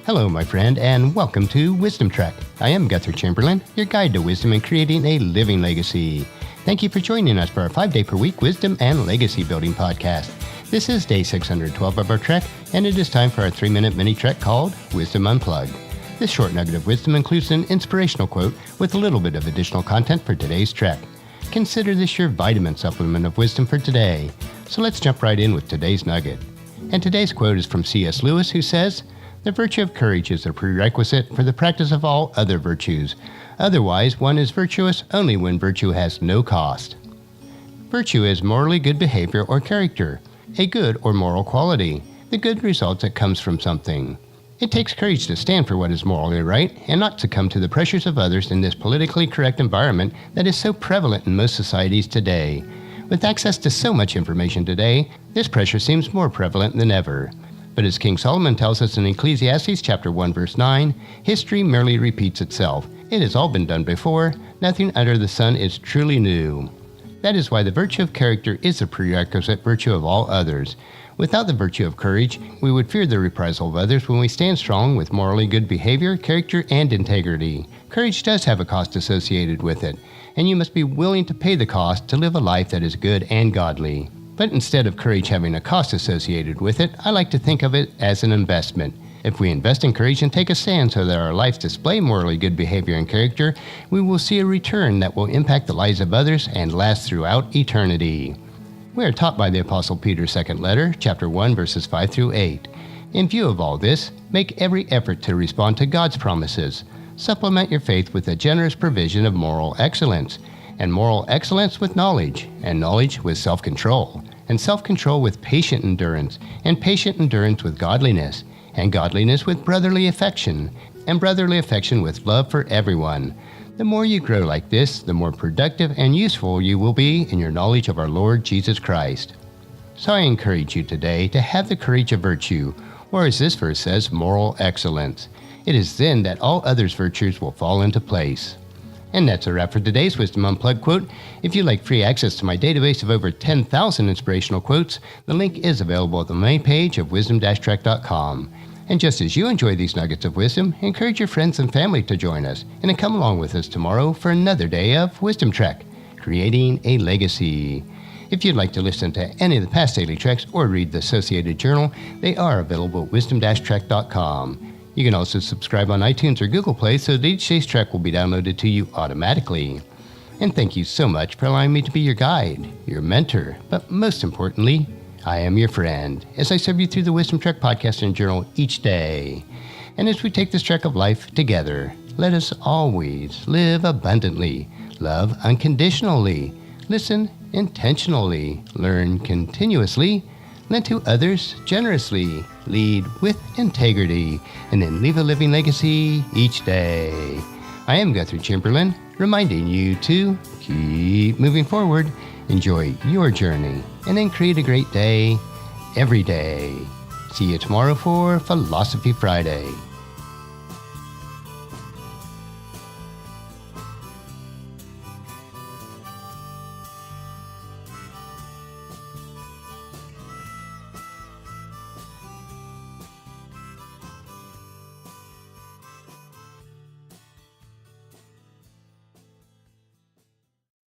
Hello, my friend, and welcome to Wisdom Trek. I am Guthrie Chamberlain, your guide to wisdom and creating a living legacy. Thank you for joining us for our 5-day-per-week wisdom and legacy building podcast. This is day 612 of our trek, and it is time for our 3-minute mini trek called Wisdom Unplugged. This short nugget of wisdom includes an inspirational quote with a little bit of additional content for today's trek. Consider this your vitamin supplement of wisdom for today. So let's jump right in with today's nugget. And today's quote is from C.S. Lewis, who says, "The virtue of courage is a prerequisite for the practice of all other virtues. Otherwise, one is virtuous only when virtue has no cost." Virtue is morally good behavior or character, a good or moral quality, the good result that comes from something. It takes courage to stand for what is morally right and not succumb to the pressures of others in this politically correct environment that is so prevalent in most societies today. With access to so much information today, this pressure seems more prevalent than ever. But as King Solomon tells us in Ecclesiastes chapter 1 verse 9, history merely repeats itself. It has all been done before. Nothing under the sun is truly new. That is why the virtue of character is a prerequisite virtue of all others. Without the virtue of courage, we would fear the reprisal of others when we stand strong with morally good behavior, character, and integrity. Courage does have a cost associated with it, and you must be willing to pay the cost to live a life that is good and godly. But instead of courage having a cost associated with it, I like to think of it as an investment. If we invest in courage and take a stand so that our lives display morally good behavior and character, we will see a return that will impact the lives of others and last throughout eternity. We are taught by the Apostle Peter's second letter, chapter 1, verses 5 through 8. In view of all this, make every effort to respond to God's promises. Supplement your faith with a generous provision of moral excellence, and moral excellence with knowledge, and knowledge with self-control, and self-control with patient endurance, and patient endurance with godliness, and godliness with brotherly affection, and brotherly affection with love for everyone. The more you grow like this, the more productive and useful you will be in your knowledge of our Lord Jesus Christ. So I encourage you today to have the courage of virtue, or as this verse says, moral excellence. It is then that all others' virtues will fall into place. And that's a wrap for today's Wisdom Unplugged quote. If you'd like free access to my database of over 10,000 inspirational quotes, the link is available at the main page of wisdom-trek.com. And just as you enjoy these nuggets of wisdom, encourage your friends and family to join us and to come along with us tomorrow for another day of Wisdom Trek, creating a legacy. If you'd like to listen to any of the past daily treks or read the associated journal, they are available at wisdom-trek.com. You can also subscribe on iTunes or Google Play so that each day's trek will be downloaded to you automatically. And thank you so much for allowing me to be your guide, your mentor, but most importantly, I am your friend as I serve you through the Wisdom Trek podcast and journal each day. And as we take this trek of life together, let us always live abundantly, love unconditionally, listen intentionally, learn continuously, lend to others generously, lead with integrity, and then leave a living legacy each day. I am Guthrie Chamberlain, reminding you to keep moving forward, enjoy your journey, and then create a great day every day. See you tomorrow for Philosophy Friday.